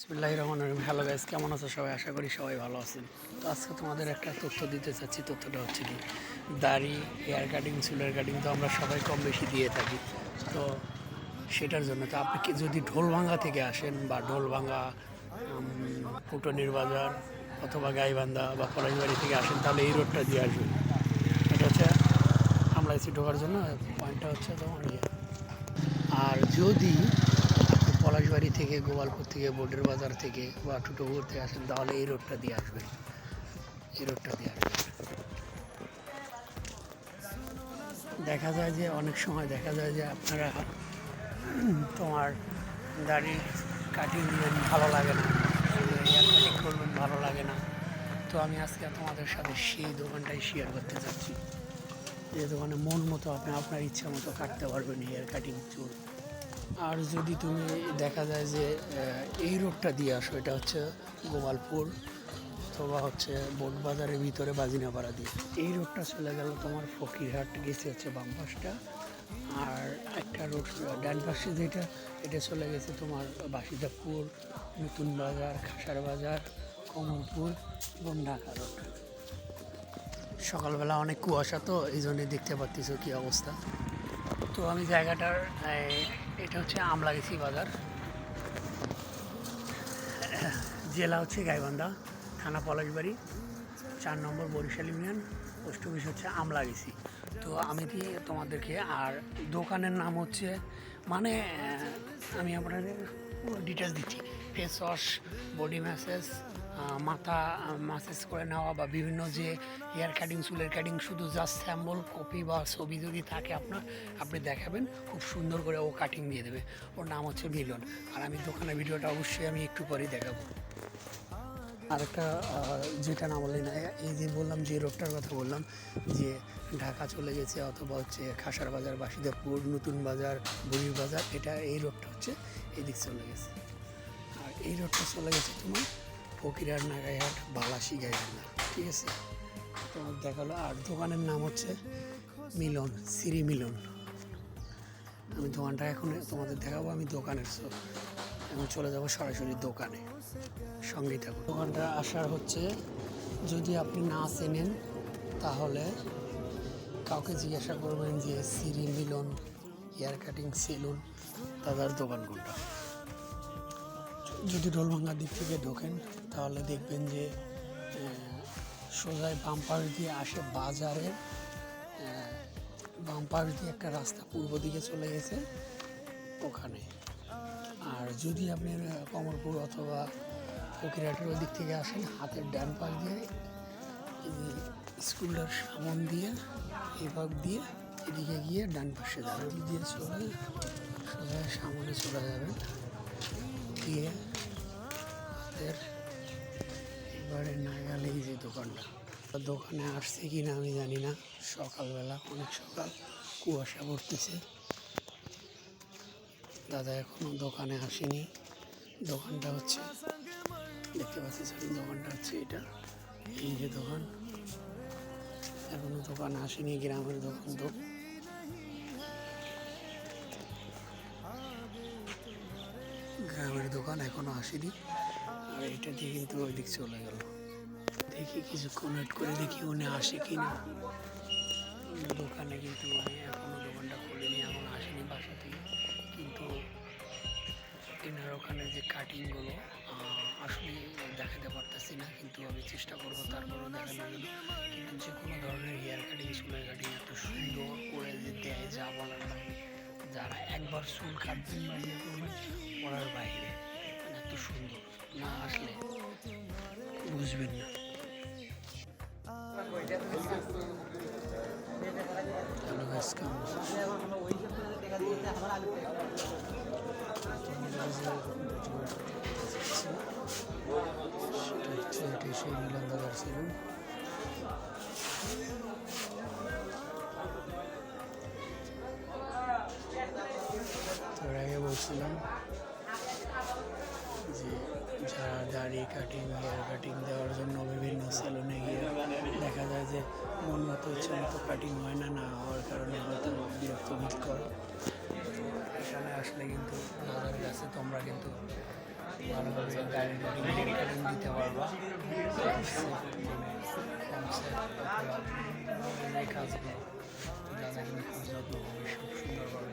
বিসমিল্লাহির রহমানির রহিম। Hello guys, কেমন আছো সবাই? আশা করি সবাই ভালো আছেন। তো আজকে তোমাদের একটা তথ্য দিতে চাচ্ছি। তথ্যটা হচ্ছে কি, দাড়ি, হেয়ার কাটিং, চুলের কাটিং তো আমরা সবাই কম বেশি দিয়ে থাকি। তো সেটার জন্য তো আপনি কি যদি ঢোলভাঙ্গা থেকে আসেন বা ঢোলভাঙ্গা, ফুটনির বাজার অথবা গাইবান্ধা বা পলাশবাড়ি থেকে আসেন, তাহলে এই রোডটা দিয়ে আসবেন। এটা হচ্ছে আমরা এসে ঢোকার জন্য পয়েন্টটা হচ্ছে তোমার ইয়ে। আর যদি আপনি পলাশবাড়ি থেকে, গোপালপুর থেকে, বোর্ডের বাজার থেকে বা টুটোপুর থেকে আসেন, তাহলে এই রোডটা দিয়ে আসবেন। এই রোডটা দিয়ে আসবেন। দেখা যায় যে অনেক সময় দেখা যায় যে আপনারা তোমার দাড়ি কাটিং দিবেন, ভালো লাগে না, হেয়ার কাটিং করবেন, ভালো লাগে না। তো আমি আজকে তোমাদের সাথে সেই দোকানটাই শেয়ার করতে চাচ্ছি, যে দোকানে মন মতো আপনি আপনার ইচ্ছা মতো কাটতে পারবেন হেয়ার কাটিং, চুল। আর যদি তুমি দেখা যায় যে এই রোডটা দিয়ে আসো, এটা হচ্ছে গোপালপুর অথবা হচ্ছে বোট বাজারের ভিতরে বাজিনাপাড়া দিয়ে এই রোডটা চলে গেল তোমার ফকিরহাট গেছে হচ্ছে বাম পাশটা। আর একটা রোড ডান পাশে যেটা, এটা চলে গেছে তোমার বাসিদাপুর, নতুন বাজার, খাসার বাজার, কমলপুর এবং ঢাকা রোড। সকালবেলা অনেক কুয়াশা, তো এই জন্যে দেখতে পাচ্ছিস কী অবস্থা। তো আমি জায়গাটার এটা হচ্ছে আমলাগেছি বাজার, জেলা হচ্ছে গাইবান্ধা, থানা পলাশবাড়ি, 4 নম্বর বরিশাল ইউনিয়ন, পোস্ট অফিস হচ্ছে আমলাগেছি। তো আমি দিয়ে তোমাদেরকে, আর দোকানের নাম হচ্ছে মানে আমি আপনাদের ডিটেলস দিচ্ছি। ফেস ওয়াশ, বডি ম্যাসেজ, মাথা ম্যাসেজ করে নেওয়া বা বিভিন্ন যে হেয়ার কাটিং, চুলের কাটিং, শুধু জাস্ট স্যাম্পল কপি বা ছবি যদি থাকে আপনার, আপনি দেখাবেন, খুব সুন্দর করে ও কাটিং দিয়ে দেবে। ওর নাম হচ্ছে মিলন। আর আমি দোকানের ভিডিওটা অবশ্যই আমি একটু পরেই দেখাবো। আরেকটা যেটা না বললেন, এই যে বললাম যে রোডটার কথা বললাম, যে ঢাকা চলে গেছে অথবা হচ্ছে খাসার বাজার, বাসিদাপুর, নতুন বাজার, বুড়ির বাজার, এটা এই রোডটা হচ্ছে এদিক চলে গেছে। আর এই রোডটা চলে গেছে তোমার ফকিরহাট, নাগাইহাট, বালাসি, গাইবান্ধা। ঠিক আছে, তোমার দেখালো। আর দোকানের নাম হচ্ছে মিলন, শ্রী মিলন। আমি দোকানটা এখন তোমাদের দেখাবো। আমি দোকানের এখন চলে যাব সরাসরি দোকানে, সঙ্গেই থাকুন। দোকানটা আসার হচ্ছে, যদি আপনি না চেনেন তাহলে কাউকে জিজ্ঞাসা করবেন যে শ্রী মিলন হেয়ার কাটিং সেলুন দাদার দোকান কোনটা। যদি ঢোলভাঙ্গার দিক থেকে ঢোকেন তাহলে দেখবেন যে সোজায় বাম পাশ দিয়ে আসে বাজারের, বাম পাশ দিয়ে একটা রাস্তা পূর্ব দিকে চলে গেছে ওখানে। আর যদি আপনি কমলপুর অথবা ফকিরহাটের ওই দিক থেকে আসেন, হাতের ডান পাশ দিয়ে স্কুলটার সামন দিয়ে এভাগ দিয়ে এদিকে গিয়ে ডান পাশে যাবেন, দিয়ে চলে সোজা সামনে চলে যাবেন, গিয়ে হাতের এবারে নাগালেই যে দোকানটা। দোকানে আসছে কি না আমি জানি না, সকালবেলা অনেক সকাল, কুয়াশা পড়তেছে। দাদা এখনো দোকানে আসেনি। দোকানটা হচ্ছে দেখতে পাচ্ছি, দোকানটা হচ্ছে এটা, এই যে দোকান, এখনো দোকান আসেনি। গ্রামের দোকান তো, গ্রামের দোকান এখনো আসেনি। আর এটা দিয়ে কিন্তু ওই দিক চলে গেল। দেখি কিছুক্ষণ ওয়েট করে দেখি উনি আসে কি না। দোকানে কিন্তু আমি এখনো দোকানটা খুলিনি, এখন আসেনি বাসা থেকে। কিন্তু এনার ওখানে যে কাটিংগুলো আসলে দেখাতে পারতেছি না, কিন্তু আমি চেষ্টা করবো তারপরেও দেখানোর জন্য। কিন্তু যে কোনো ধরনের হেয়ার কাটিং, চুলের কাটিং এত সুন্দর করে যে দেয়, যা বলার বাইরে। যারা একবার চুল কাটবেন বা ইয়ে করবেন, পড়ার বাইরে, মানে এত সুন্দর, না আসলে বুঝবেন না। হ্যালো গাইস, কেমন আছেন? সেটা হচ্ছে এটাই সেই মিলন দাদার সেলুন। তার আগে বলছিলাম যে যারা দাড়ি কাটিং, হেয়ার কাটিং দেওয়ার জন্য বিভিন্ন সেলুনে গিয়ে দেখা যায় যে মন মতো ইচ্ছা মতো কাটিং হয় না, না হওয়ার কারণে হয়তো বিরক্ত বোধ করো। এখানে আসলে কিন্তু দাদার কাছে তোমরা কিন্তু ভালোভাবে গাড়ির কাটিং দিতে পারবা। মানে এই কাজগুলো দাদা কিন্তু খুব যত্নভাবে খুব সুন্দরভাবে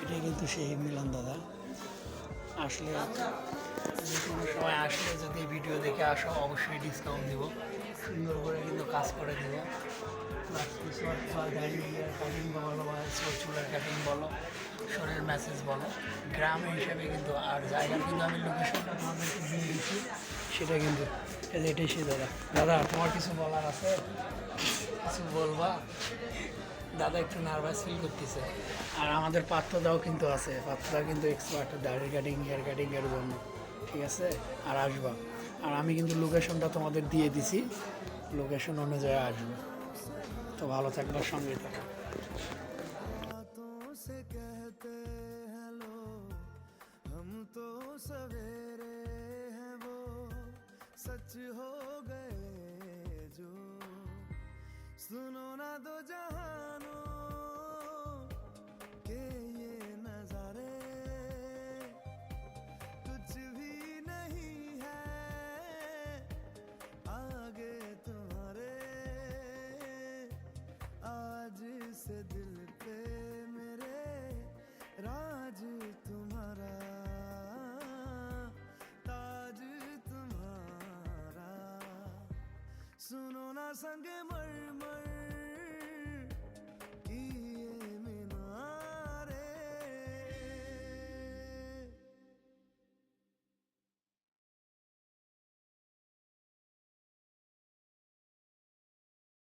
এটাই কিন্তু সেই মিলন দাদা। আসলে যে কোনো সময় আসলে যদি ভিডিও দেখে আসো অবশ্যই ডিসকাউন্ট দিব, সুন্দর করে কিন্তু কাজ করে দেবো। প্লাস কিছু গাড়ি কাটিং বলো বা চুলার কাটিং বলো, শরীর ম্যাসেজ বলো, গ্রামে হিসাবে কিন্তু আর জায়গার কিন্তু আমি লোকেশনটা তোমাদেরকে দিয়ে দিচ্ছি, সেটা কিন্তু এটাই সে দাদা। দাদা তোমার কিছু বলার আছে, কিছু বলবা? দাদা একটু নার্ভাস ফিল করতেছে। আর আমাদের পাত্রদাও কিন্তু আছে, পাত্রদা কিন্তু এক্সপার্ট দাড়ি কাটিং হেয়ার কাটিংয়ের জন্য, ঠিক আছে? আর আসবা, আর আমি কিন্তু লোকেশনটা তোমাদের দিয়ে দিছি, লোকেশন অনুযায়ী আসবো। তো ভালো থাকবার, সঙ্গে থাকো। से कहते हैं लोग हम तो सवेरे हैं वो सच हो गए जो सुनो ना दो जहां